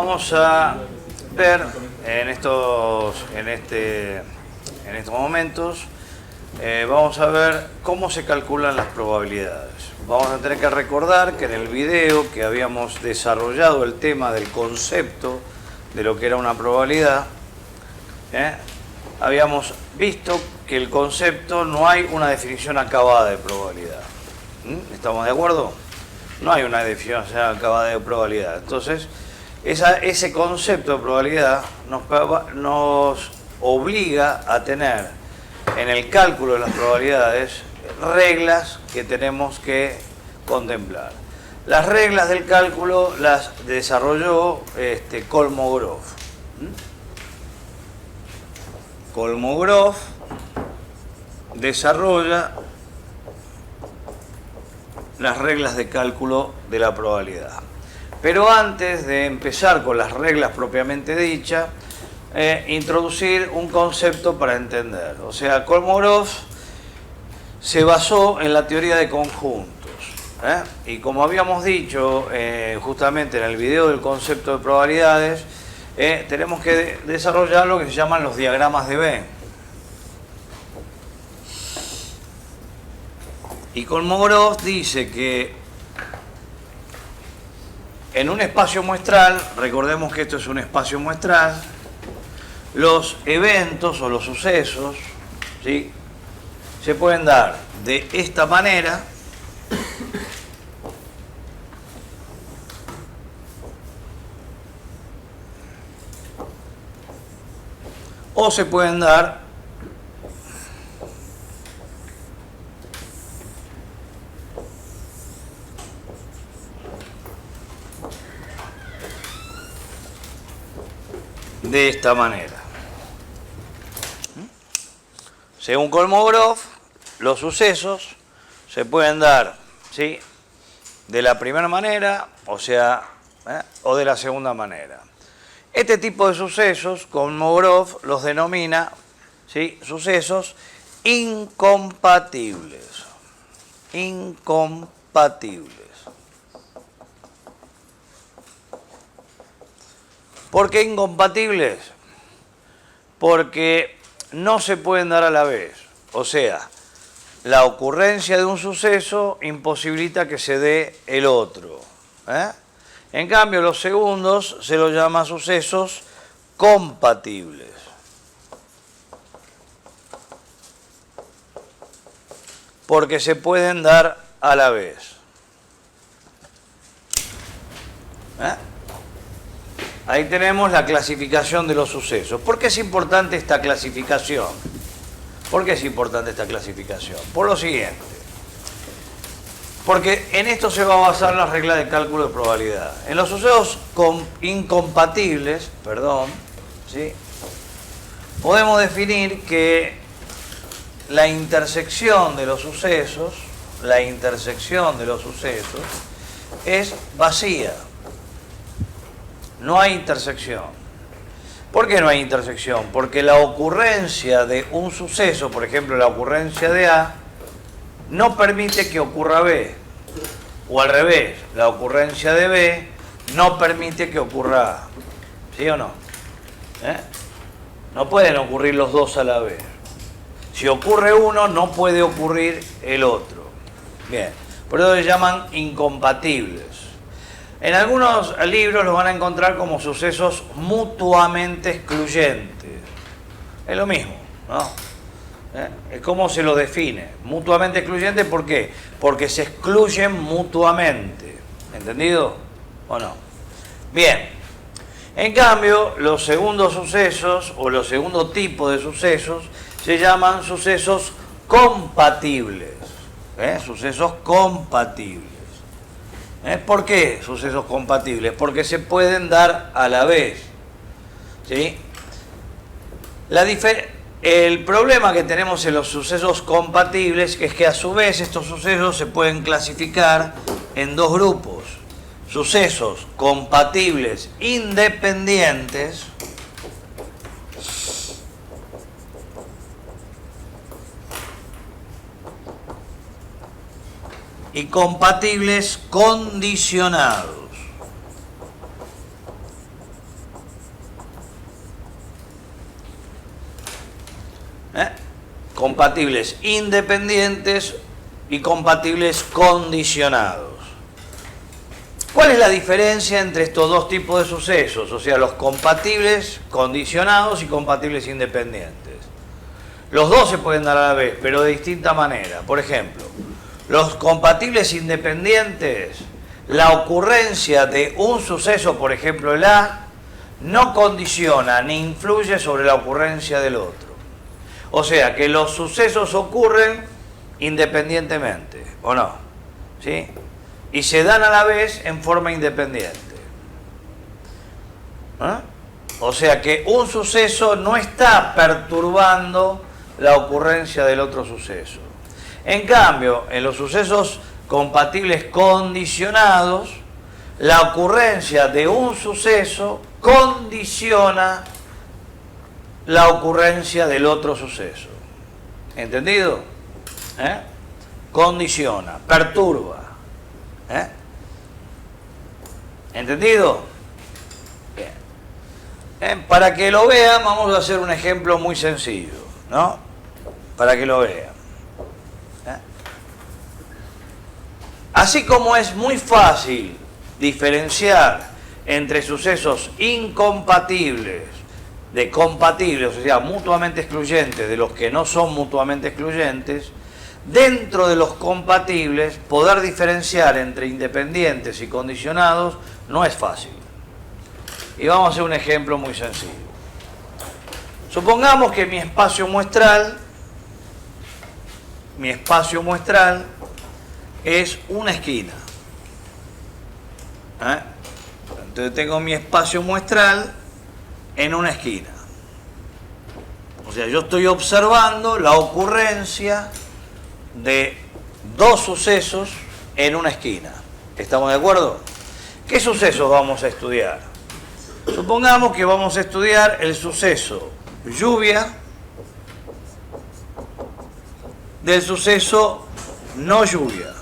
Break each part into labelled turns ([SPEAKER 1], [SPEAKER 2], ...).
[SPEAKER 1] vamos a ver en estos momentos, vamos a ver cómo se calculan las probabilidades. Vamos a tener que recordar que en el video que habíamos desarrollado el tema del concepto de lo que era una probabilidad, habíamos visto que el concepto no hay una definición acabada de probabilidad. ¿Estamos de acuerdo? No hay una definición acabada de probabilidad. Entonces, ese concepto de probabilidad nos obliga a tener en el cálculo de las probabilidades reglas que tenemos que contemplar. Las reglas del cálculo las desarrolló Kolmogorov. Kolmogorov desarrolla las reglas de cálculo de la probabilidad. Pero antes de empezar con las reglas propiamente dichas, introducir un concepto para entender. O sea, Kolmogorov se basó en la teoría de conjuntos. Y como habíamos dicho justamente en el video del concepto de probabilidades, tenemos que desarrollar lo que se llaman los diagramas de Venn. Y Kolmogorov dice que en un espacio muestral, recordemos que esto es un espacio muestral, los eventos o los sucesos, ¿sí?, se pueden dar de esta manera o se pueden dar de esta manera. Según Kolmogorov, los sucesos se pueden dar, ¿sí?, de la primera manera, o sea, o de la segunda manera. Este tipo de sucesos, Kolmogorov los denomina, ¿sí?, sucesos incompatibles. Incompatibles. ¿Por qué incompatibles? Porque no se pueden dar a la vez. O sea, la ocurrencia de un suceso imposibilita que se dé el otro. En cambio, los segundos se los llama sucesos compatibles. Porque se pueden dar a la vez. Ahí tenemos la clasificación de los sucesos. ¿Por qué es importante esta clasificación? ¿Por qué es importante esta clasificación? Por lo siguiente. Porque en esto se va a basar la regla de cálculo de probabilidad. En los sucesos incompatibles, ¿sí?, podemos definir que la intersección de los sucesos es vacía. No hay intersección. ¿Por qué no hay intersección? Porque la ocurrencia de un suceso, por ejemplo, la ocurrencia de A, no permite que ocurra B. O al revés, la ocurrencia de B no permite que ocurra A. ¿Sí o no? No pueden ocurrir los dos a la vez. Si ocurre uno, no puede ocurrir el otro. Bien, por eso se llaman incompatibles. En algunos libros los van a encontrar como sucesos mutuamente excluyentes. Es lo mismo, ¿no? Es como se lo define. Mutuamente excluyente, ¿por qué? Porque se excluyen mutuamente. ¿Entendido o no? Bien. En cambio, los segundos sucesos o los segundos tipos de sucesos se llaman sucesos compatibles. Sucesos compatibles. ¿Por qué sucesos compatibles? Porque se pueden dar a la vez. ¿Sí? El problema que tenemos en los sucesos compatibles es que a su vez estos sucesos se pueden clasificar en dos grupos. Sucesos compatibles independientes y compatibles condicionados. ¿Eh? Compatibles independientes y compatibles condicionados. ¿Cuál es la diferencia entre estos dos tipos de sucesos? O sea, los compatibles condicionados y compatibles independientes. Los dos se pueden dar a la vez, pero de distinta manera. Por ejemplo, los compatibles independientes, la ocurrencia de un suceso, por ejemplo el A, no condiciona ni influye sobre la ocurrencia del otro. O sea, que los sucesos ocurren independientemente, ¿o no? ¿Sí? Y se dan a la vez en forma independiente. ¿Eh? O sea que un suceso no está perturbando la ocurrencia del otro suceso. En cambio, en los sucesos compatibles condicionados, la ocurrencia de un suceso condiciona la ocurrencia del otro suceso. ¿Entendido? ¿Eh? Condiciona, perturba. ¿Eh? ¿Entendido? Bien. Para que lo vean, vamos a hacer un ejemplo muy sencillo, ¿no? Para que lo vean. Así como es muy fácil diferenciar entre sucesos incompatibles de compatibles, o sea, mutuamente excluyentes, de los que no son mutuamente excluyentes, dentro de los compatibles, poder diferenciar entre independientes y condicionados no es fácil. Y vamos a hacer un ejemplo muy sencillo. Supongamos que mi espacio muestral es una esquina. ¿Eh? Entonces tengo mi espacio muestral en una esquina. O sea, yo estoy observando la ocurrencia de dos sucesos en una esquina. ¿Estamos de acuerdo? ¿Qué sucesos vamos a estudiar? Supongamos que vamos a estudiar el suceso lluvia del suceso no lluvia.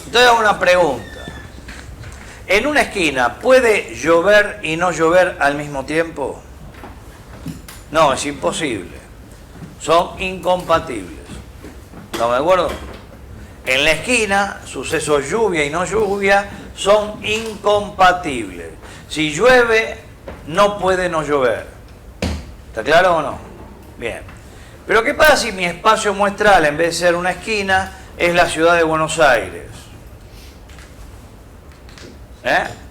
[SPEAKER 1] Entonces hago una pregunta. ¿En una esquina puede llover y no llover al mismo tiempo? No, es imposible. Son incompatibles. ¿Estamos de acuerdo? En la esquina, sucesos lluvia y no lluvia son incompatibles. Si llueve, no puede no llover. ¿Está claro o no? Bien. Pero ¿qué pasa si mi espacio muestral, en vez de ser una esquina, es la ciudad de Buenos Aires?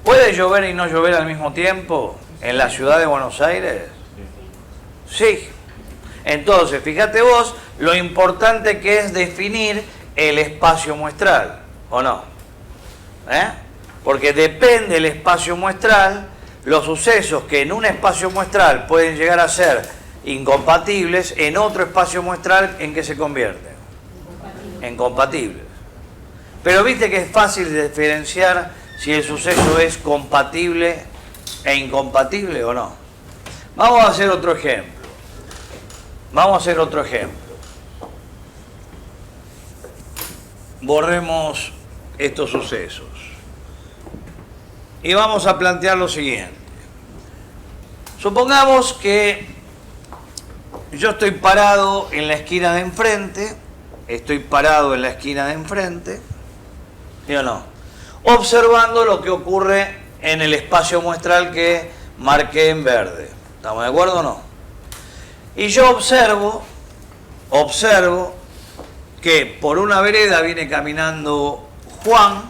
[SPEAKER 1] ¿Puede llover y no llover al mismo tiempo en la ciudad de Buenos Aires? Sí. Entonces, fíjate vos lo importante que es definir el espacio muestral, ¿o no? Porque depende del espacio muestral, los sucesos que en un espacio muestral pueden llegar a ser incompatibles, en otro espacio muestral, ¿en qué se convierten? En compatibles. Pero viste que es fácil de diferenciar si el suceso es compatible e incompatible o no. Vamos a hacer otro ejemplo. Borremos estos sucesos. Y vamos a plantear lo siguiente. Supongamos que yo estoy parado en la esquina de enfrente. ¿Sí o no? Observando lo que ocurre en el espacio muestral que marqué en verde. ¿Estamos de acuerdo o no? Y yo observo que por una vereda viene caminando Juan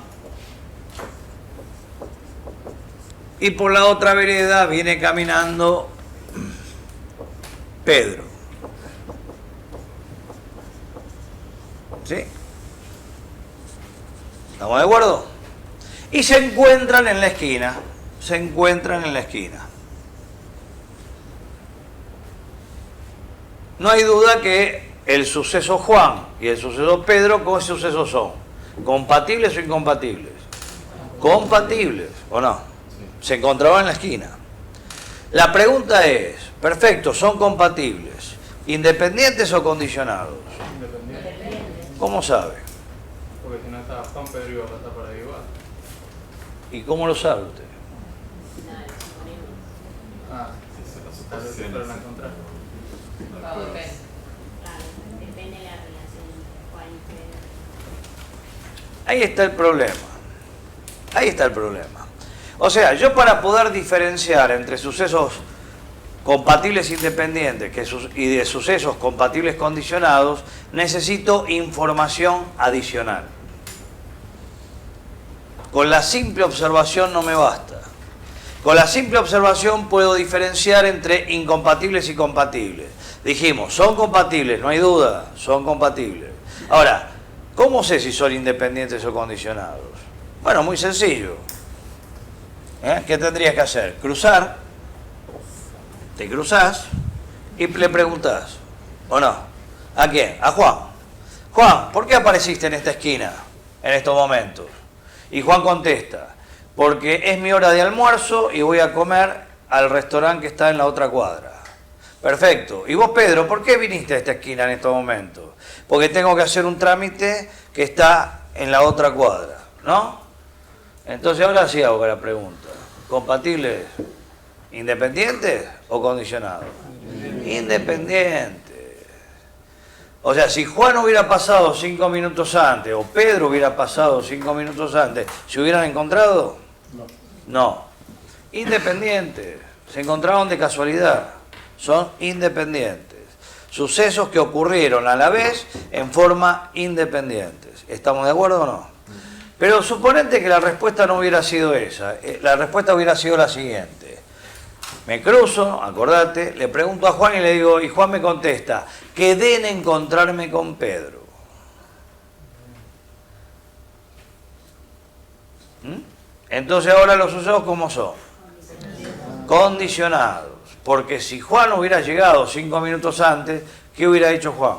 [SPEAKER 1] y por la otra vereda viene caminando Pedro. ¿Sí? ¿Estamos de acuerdo? Y se encuentran en la esquina. No hay duda que el suceso Juan y el suceso Pedro, ¿qué sucesos son? ¿Compatibles o incompatibles? Compatibles, ¿o no? Se encontraban en la esquina. La pregunta es, perfecto, son compatibles, ¿independientes o condicionados?
[SPEAKER 2] Independiente.
[SPEAKER 1] ¿Cómo sabe?
[SPEAKER 2] Porque si no estaba Juan, Pedro iba a pasar por ahí igual.
[SPEAKER 1] ¿Y cómo lo sabe usted?
[SPEAKER 2] Tal vez se fueron a encontrar.
[SPEAKER 3] Todo depende.
[SPEAKER 4] Claro, depende de la relación entre Juan y Pedro.
[SPEAKER 1] Ahí está el problema. Ahí está el problema. O sea, yo para poder diferenciar entre sucesos compatibles independientes y de sucesos compatibles condicionados, necesito información adicional. Con la simple observación no me basta. Con la simple observación puedo diferenciar entre incompatibles y compatibles. Dijimos, son compatibles, no hay duda, son compatibles. Ahora, ¿cómo sé si son independientes o condicionados? Bueno, muy sencillo. ¿Qué tendrías que hacer? Cruzar. Te cruzás y le preguntás, ¿o no? ¿A quién? A Juan. Juan, ¿por qué apareciste en esta esquina en estos momentos? Y Juan contesta, porque es mi hora de almuerzo y voy a comer al restaurante que está en la otra cuadra. Perfecto. ¿Y vos, Pedro, por qué viniste a esta esquina en estos momentos? Porque tengo que hacer un trámite que está en la otra cuadra, ¿no? Entonces ahora sí hago la pregunta. ¿Compatibles, independientes o condicionados? Independientes. O sea, si Juan hubiera pasado 5 minutos antes o Pedro hubiera pasado 5 minutos antes, ¿se hubieran encontrado? No. Independientes. Se encontraron de casualidad. Son independientes. Sucesos que ocurrieron a la vez en forma independientes. ¿Estamos de acuerdo o no? Pero suponete que la respuesta no hubiera sido esa. La respuesta hubiera sido la siguiente. Me cruzo, acordate, le pregunto a Juan y le digo, y Juan me contesta, quedé en encontrarme con Pedro. Entonces ahora los sucesos, ¿cómo son? Condicionados. Porque si Juan hubiera llegado 5 minutos antes, ¿qué hubiera hecho Juan?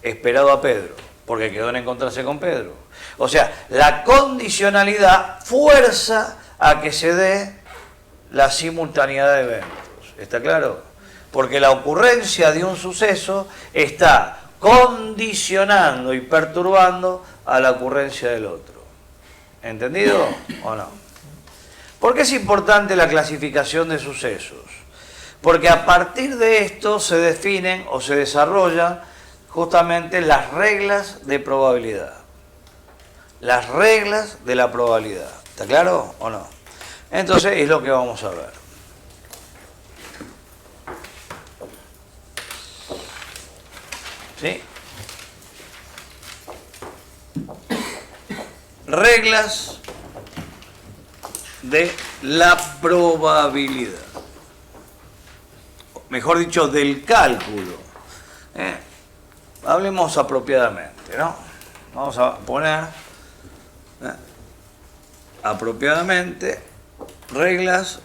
[SPEAKER 1] Esperado a Pedro, porque quedó en encontrarse con Pedro. O sea, la condicionalidad fuerza a que se dé la simultaneidad de eventos. ¿Está claro? Porque la ocurrencia de un suceso está condicionando y perturbando a la ocurrencia del otro. ¿Entendido o no? ¿Por qué es importante la clasificación de sucesos? Porque a partir de esto se definen o se desarrollan justamente las reglas de probabilidad. Las reglas de la probabilidad. ¿Está claro o no? Entonces es lo que vamos a ver. ¿Sí? Reglas de la probabilidad. Mejor dicho, del cálculo. Hablemos apropiadamente, ¿no? Vamos a poner apropiadamente reglas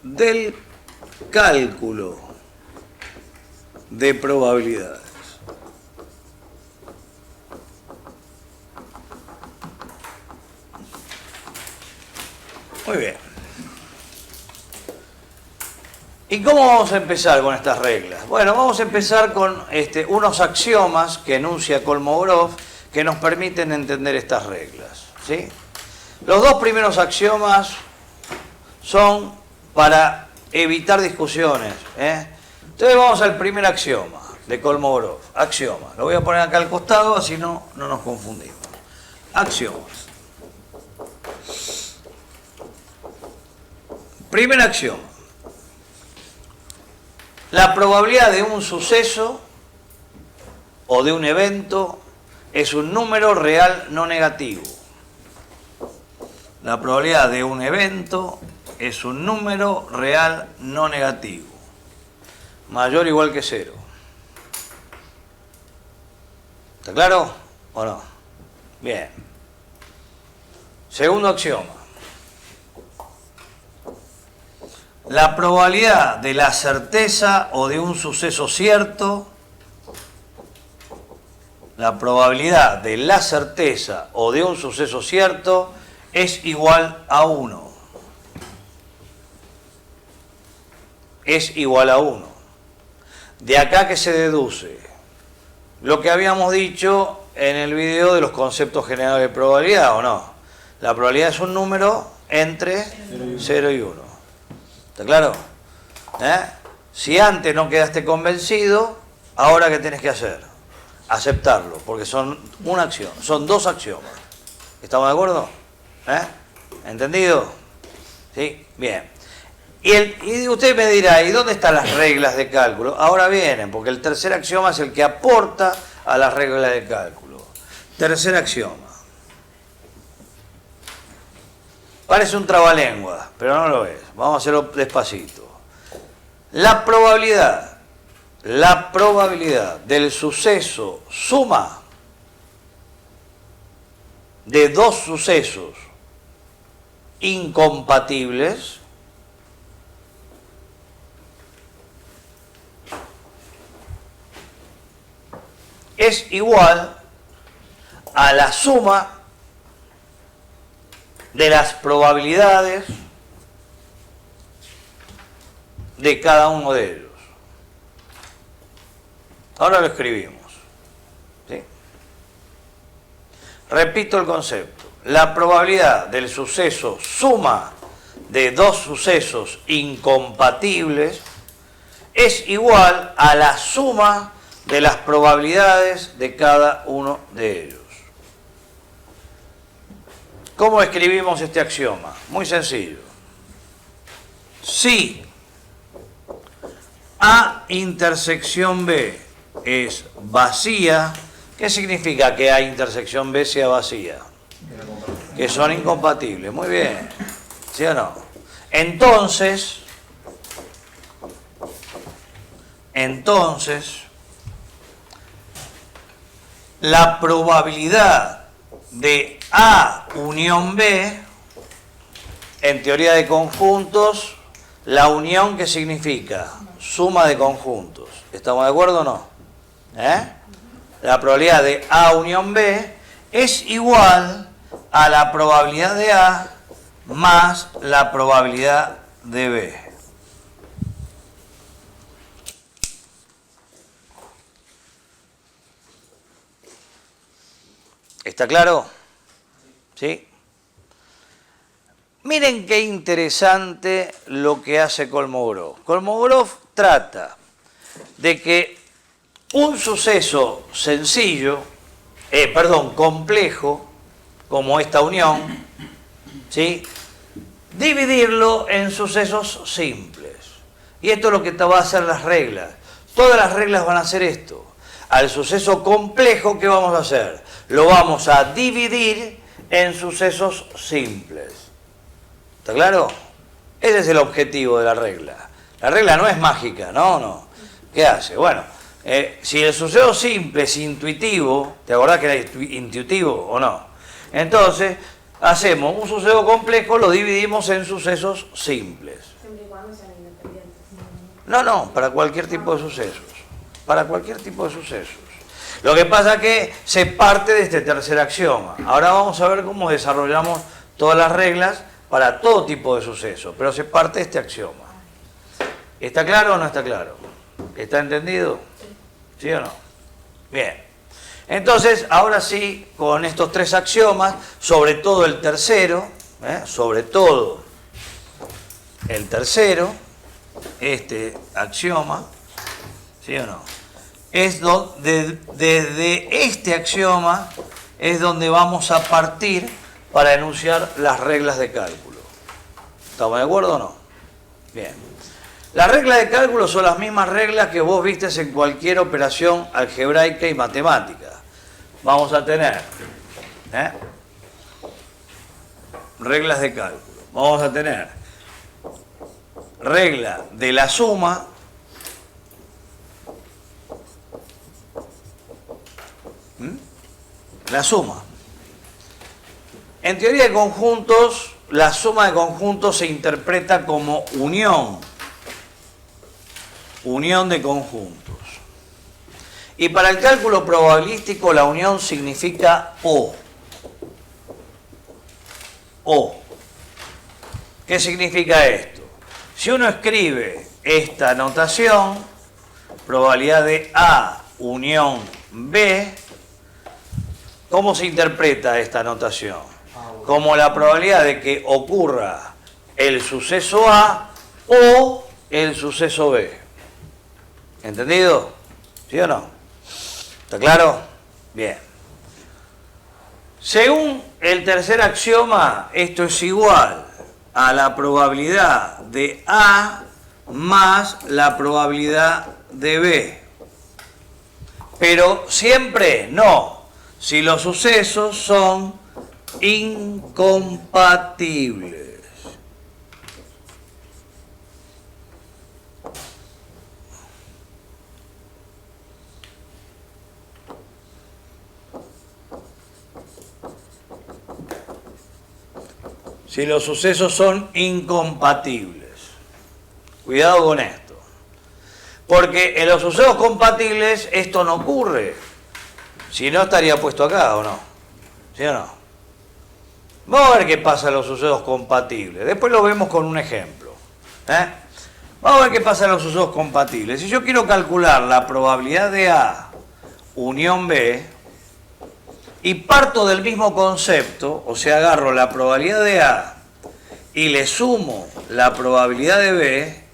[SPEAKER 1] del cálculo de probabilidades. Muy bien. ¿Y cómo vamos a empezar con estas reglas? Bueno, vamos a empezar con unos axiomas que enuncia Kolmogorov que nos permiten entender estas reglas, ¿sí? Los dos primeros axiomas son para evitar discusiones, Entonces vamos al primer axioma de Kolmogorov. Axioma. Lo voy a poner acá al costado, así no nos confundimos. Axiomas. Primer axioma. La probabilidad de un suceso o de un evento es un número real no negativo. La probabilidad de un evento es un número real no negativo. Mayor o igual que 0. ¿Está claro o no? Bien. Segundo axioma. La probabilidad de la certeza o de un suceso cierto, la probabilidad de la certeza o de un suceso cierto es igual a 1. Es igual a 1. De acá que se deduce lo que habíamos dicho en el video de los conceptos generales de probabilidad, ¿o no? La probabilidad es un número entre 0 y 1. ¿Está claro? Si antes no quedaste convencido, ahora ¿qué tenés que hacer? Aceptarlo, porque son una acción, son dos axiomas. ¿Estamos de acuerdo? ¿Entendido? ¿Sí? Bien. Y usted me dirá, ¿y dónde están las reglas de cálculo? Ahora vienen, porque el tercer axioma es el que aporta a las reglas de cálculo. Tercer axioma. Parece un trabalengua, pero no lo es. Vamos a hacerlo despacito. La probabilidad del suceso suma de dos sucesos incompatibles es igual a la suma de las probabilidades de cada uno de ellos. Ahora lo escribimos. ¿Sí? Repito el concepto. La probabilidad del suceso suma de dos sucesos incompatibles es igual a la suma de las probabilidades de cada uno de ellos. ¿Cómo escribimos este axioma? Muy sencillo. Si A intersección B es vacía, ¿qué significa que A intersección B sea vacía? Que son incompatibles. Muy bien. ¿Sí o no? Entonces, la probabilidad de A unión B, en teoría de conjuntos, la unión, ¿qué significa? Suma de conjuntos. ¿Estamos de acuerdo o no? La probabilidad de A unión B es igual a la probabilidad de A más la probabilidad de B. ¿Está claro? ¿Sí? Miren qué interesante lo que hace Kolmogorov. Kolmogorov trata de que un suceso sencillo, complejo, como esta unión, ¿sí? Dividirlo en sucesos simples. Y esto es lo que va a hacer las reglas. Todas las reglas van a hacer esto. Al suceso complejo, ¿qué vamos a hacer? Lo vamos a dividir en sucesos simples. ¿Está claro? Ese es el objetivo de la regla. La regla no es mágica, no. ¿Qué hace? Bueno, si el suceso simple es intuitivo, ¿te acordás que era intuitivo o no? Entonces, hacemos un suceso complejo, lo dividimos en sucesos simples.
[SPEAKER 4] Siempre y cuando sean independientes.
[SPEAKER 1] No, para cualquier tipo de sucesos. Para cualquier tipo de sucesos. Lo que pasa es que se parte de este tercer axioma. Ahora vamos a ver cómo desarrollamos todas las reglas para todo tipo de sucesos, pero se parte de este axioma. ¿Está claro o no está claro? ¿Está entendido? ¿Sí o no? Bien. Entonces, ahora sí, con estos tres axiomas, sobre todo el tercero, este axioma, ¿sí o no? Desde este axioma es donde vamos a partir para enunciar las reglas de cálculo. ¿Estamos de acuerdo o no? Bien. Las reglas de cálculo son las mismas reglas que vos vistes en cualquier operación algebraica y matemática. Vamos a tener reglas de cálculo. Vamos a tener regla de la suma, la suma. En teoría de conjuntos, la suma de conjuntos se interpreta como unión de conjuntos. Y para el cálculo probabilístico la unión significa O. ¿Qué significa esto? Si uno escribe esta notación, probabilidad de A unión B, ¿cómo se interpreta esta notación? Como la probabilidad de que ocurra el suceso A o el suceso B. ¿Entendido? ¿Sí o no? ¿Está claro? Bien. Según el tercer axioma, esto es igual a la probabilidad de A más la probabilidad de B. Pero siempre no, si los sucesos son incompatibles. Si los sucesos son incompatibles. Cuidado con esto. Porque en los sucesos compatibles esto no ocurre. Si no, estaría puesto acá, ¿o no? ¿Sí o no? Vamos a ver qué pasa en los sucesos compatibles. Después lo vemos con un ejemplo. Vamos a ver qué pasa en los sucesos compatibles. Si yo quiero calcular la probabilidad de A unión B, y parto del mismo concepto, o sea, agarro la probabilidad de A y le sumo la probabilidad de B,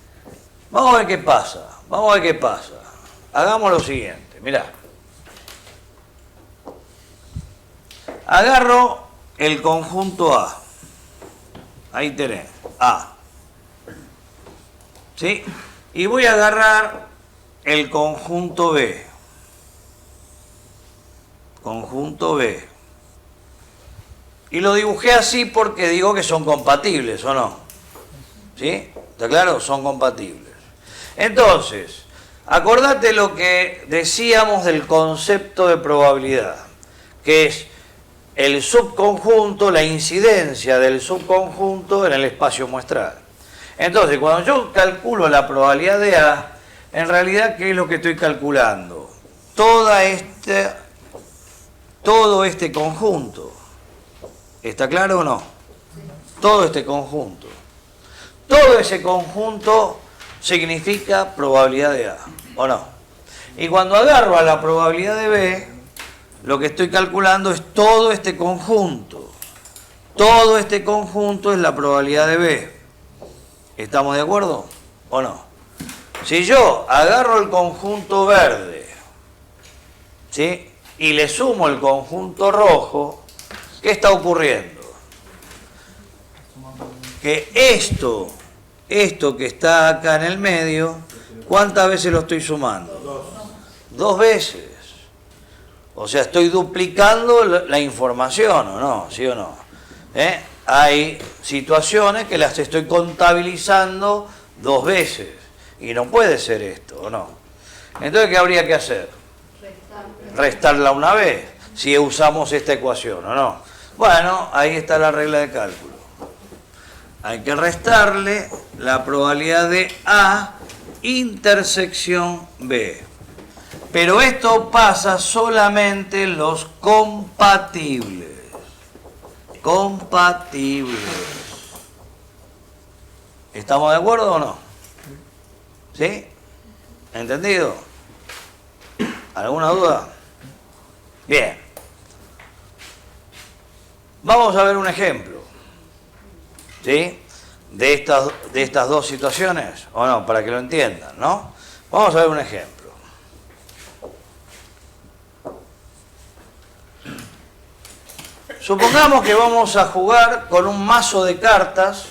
[SPEAKER 1] vamos a ver qué pasa. Vamos a ver qué pasa. Hagamos lo siguiente, mirá. Agarro el conjunto A. Ahí tenés, A. ¿Sí? Y voy a agarrar el conjunto B. Conjunto B. Y lo dibujé así porque digo que son compatibles, ¿o no? ¿Sí? ¿Está claro? Son compatibles. Entonces, acordate lo que decíamos del concepto de probabilidad, que es el subconjunto, la incidencia del subconjunto en el espacio muestral. Entonces, cuando yo calculo la probabilidad de A, en realidad, ¿qué es lo que estoy calculando? Todo este conjunto. ¿Está claro o no? Todo este conjunto. Todo ese conjunto significa probabilidad de A, ¿o no? Y cuando agarro a la probabilidad de B, lo que estoy calculando es todo este conjunto. Todo este conjunto es la probabilidad de B. ¿Estamos de acuerdo o no? Si yo agarro el conjunto verde, ¿sí?, y le sumo el conjunto rojo, ¿qué está ocurriendo? Que esto que está acá en el medio, ¿cuántas veces lo estoy sumando? Dos veces. O sea, estoy duplicando la información, ¿o no? ¿Sí o no? Hay situaciones que las estoy contabilizando dos veces. Y no puede ser esto, ¿o no? Entonces, ¿qué habría que hacer? Restarla una vez, si usamos esta ecuación, ¿o no? Bueno, ahí está la regla de cálculo. Hay que restarle la probabilidad de A intersección B. Pero esto pasa solamente en los compatibles. Compatibles. ¿Estamos de acuerdo o no? ¿Sí? ¿Entendido? ¿Alguna duda? Bien. Vamos a ver un ejemplo, ¿sí?, de estas dos situaciones, o no, para que lo entiendan, ¿no? Vamos a ver un ejemplo. Supongamos que vamos a jugar con un mazo de cartas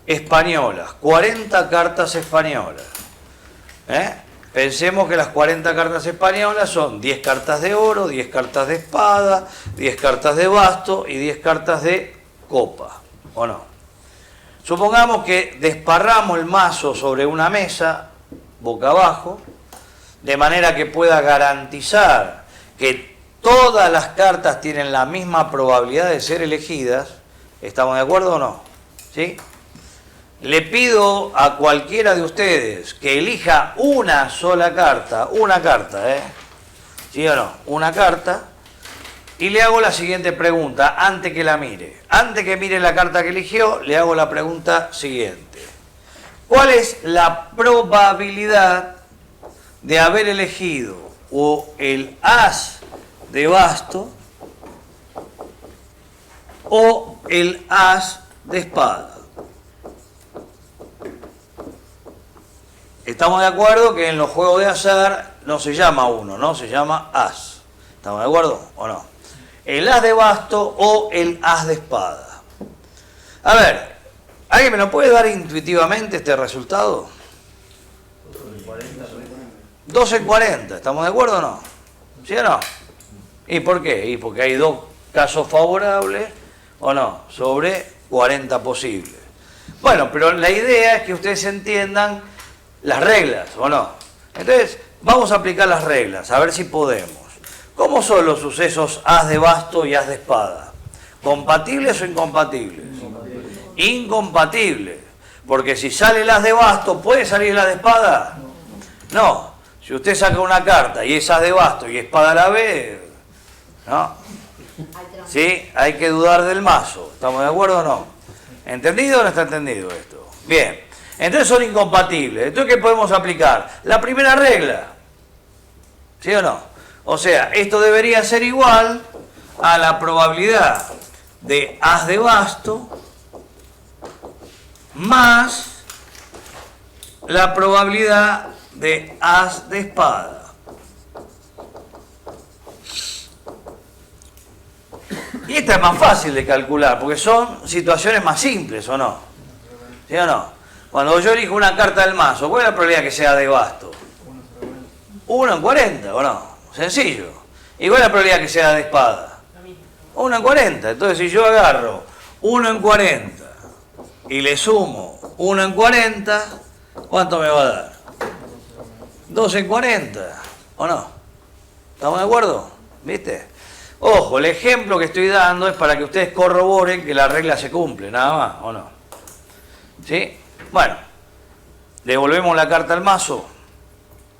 [SPEAKER 1] españolas, 40 cartas españolas. Pensemos que las 40 cartas españolas son 10 cartas de oro, 10 cartas de espada, 10 cartas de basto y 10 cartas de copa, ¿o no? Supongamos que desparramos el mazo sobre una mesa, boca abajo, de manera que pueda garantizar que todas las cartas tienen la misma probabilidad de ser elegidas. ¿Estamos de acuerdo o no? ¿Sí? Le pido a cualquiera de ustedes que elija una sola carta, ¿sí o no? Una carta, y le hago la siguiente pregunta antes que la mire. Antes que mire la carta que eligió, le hago la pregunta siguiente. ¿Cuál es la probabilidad de haber elegido o el as de basto o el as de espada? estamos de acuerdo que en los juegos de azar no se llama 1, ¿no? Se llama as. ¿Estamos de acuerdo o no? El as de basto o el as de espada. A ver, ¿alguien me lo puede dar intuitivamente este resultado? 2 en 40, ¿estamos de acuerdo o no? ¿Sí o no? ¿Y por qué? Y porque hay 2 casos favorables, ¿o no? Sobre 40 posibles. Bueno, pero la idea es que ustedes entiendan las reglas, ¿o no? Entonces, vamos a aplicar las reglas, a ver si podemos. ¿Cómo son los sucesos as de basto y as de espada? ¿Compatibles o incompatibles? Incompatibles. Porque si sale el as de basto, ¿puede salir el as de espada? No. Si usted saca una carta y es as de basto y espada a la vez, ¿no? ¿Sí? Hay que dudar del mazo. ¿Estamos de acuerdo o no? ¿Entendido o no está entendido esto? Bien. Entonces son incompatibles. Entonces, ¿qué podemos aplicar? La primera regla. ¿Sí o no? O sea, esto debería ser igual a la probabilidad de as de basto más la probabilidad de as de espada. Y esta es más fácil de calcular, porque son situaciones más simples, ¿o no? ¿Sí o no? Cuando yo elijo una carta del mazo, ¿cuál es la probabilidad que sea de basto? 1 en 40, ¿o no? Sencillo. ¿Y cuál es la probabilidad que sea de espada? 1 en 40. Entonces, si yo agarro 1 en 40 y le sumo 1 en 40, ¿cuánto me va a dar? 2 en 40, ¿o no? ¿Estamos de acuerdo? ¿Viste? Ojo, el ejemplo que estoy dando es para que ustedes corroboren que la regla se cumple, nada más, ¿o no? ¿Sí? Bueno, devolvemos la carta al mazo,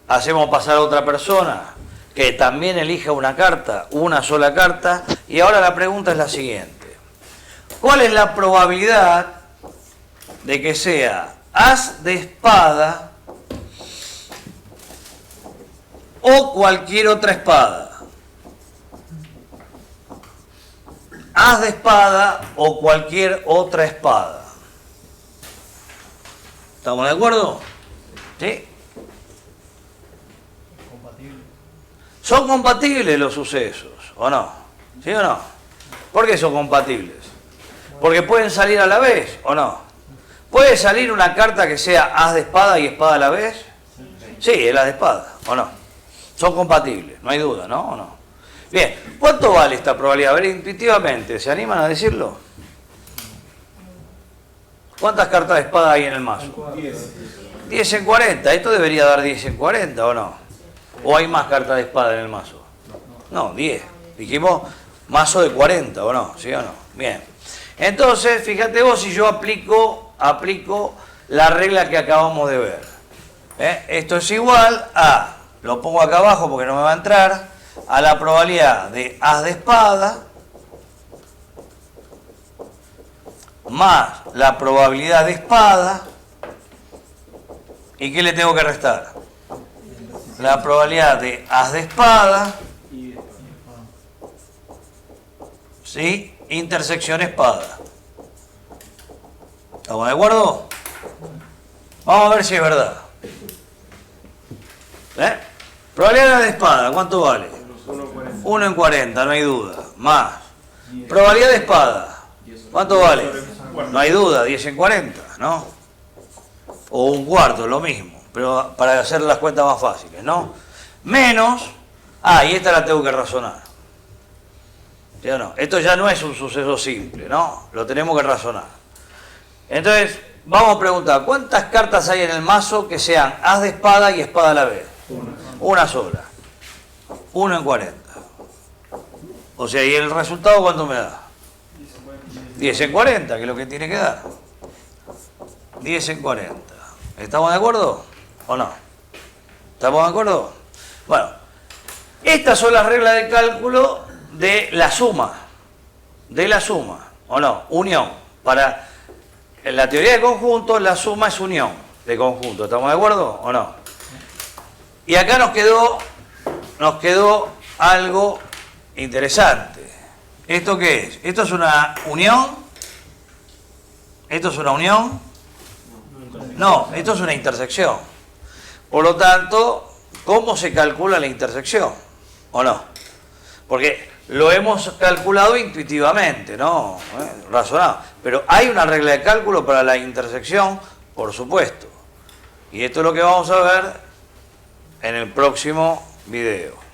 [SPEAKER 1] hacemos pasar a otra persona que también elija una carta, una sola carta, y ahora la pregunta es la siguiente. ¿Cuál es la probabilidad de que sea as de espada o cualquier otra espada? As de espada o cualquier otra espada. ¿Estamos de acuerdo? ¿Sí? ¿Son compatibles los sucesos o no? ¿Sí o no? ¿Por qué son compatibles? Porque pueden salir a la vez o no. ¿Puede salir una carta que sea as de espada y espada a la vez? Sí, es la de espada, ¿o no? Son compatibles, no hay duda, ¿no? ¿O no? Bien, ¿cuánto vale esta probabilidad? A ver, intuitivamente, ¿se animan a decirlo? ¿Cuántas cartas de espada hay en el mazo? 10 en 40. Esto debería dar 10 en 40, ¿o no? ¿O hay más cartas de espada en el mazo? No, 10. Dijimos mazo de 40, ¿o no? ¿Sí o no? Bien. Entonces, fíjate vos si yo aplico la regla que acabamos de ver. Esto es igual a, lo pongo acá abajo porque no me va a entrar, a la probabilidad de as de espada más la probabilidad de espada. ¿Y qué le tengo que restar? La probabilidad de as de espada, ¿sí? Intersección espada. ¿Estamos de acuerdo? Vamos a ver si es verdad. Probabilidad de espada, ¿cuánto vale? 1 en 40, no hay duda. Más. Probabilidad de espada, ¿cuánto vale? No hay duda, 10 en 40, ¿no? O un cuarto, lo mismo, pero para hacer las cuentas más fáciles, ¿no? Menos, y esta la tengo que razonar. ¿Sí o no? Esto ya no es un suceso simple, ¿no? Lo tenemos que razonar. Entonces, vamos a preguntar, ¿cuántas cartas hay en el mazo que sean as de espada y espada a la vez? Una sola. 1 en 40. O sea, ¿y el resultado cuánto me da? 10 en 40, que es lo que tiene que dar. 10 en 40. ¿Estamos de acuerdo o no? ¿Estamos de acuerdo? Bueno, estas son las reglas de cálculo de la suma. De la suma, ¿o no? Unión. En la teoría de conjuntos, la suma es unión de conjuntos. ¿Estamos de acuerdo o no? Y acá nos quedó algo interesante. ¿Esto qué es? ¿Esto es una unión? ¿Esto es una unión? No, esto es una intersección. Por lo tanto, ¿cómo se calcula la intersección? ¿O no? Porque lo hemos calculado intuitivamente, ¿no? Razonado. Pero ¿hay una regla de cálculo para la intersección? Por supuesto. Y esto es lo que vamos a ver en el próximo video.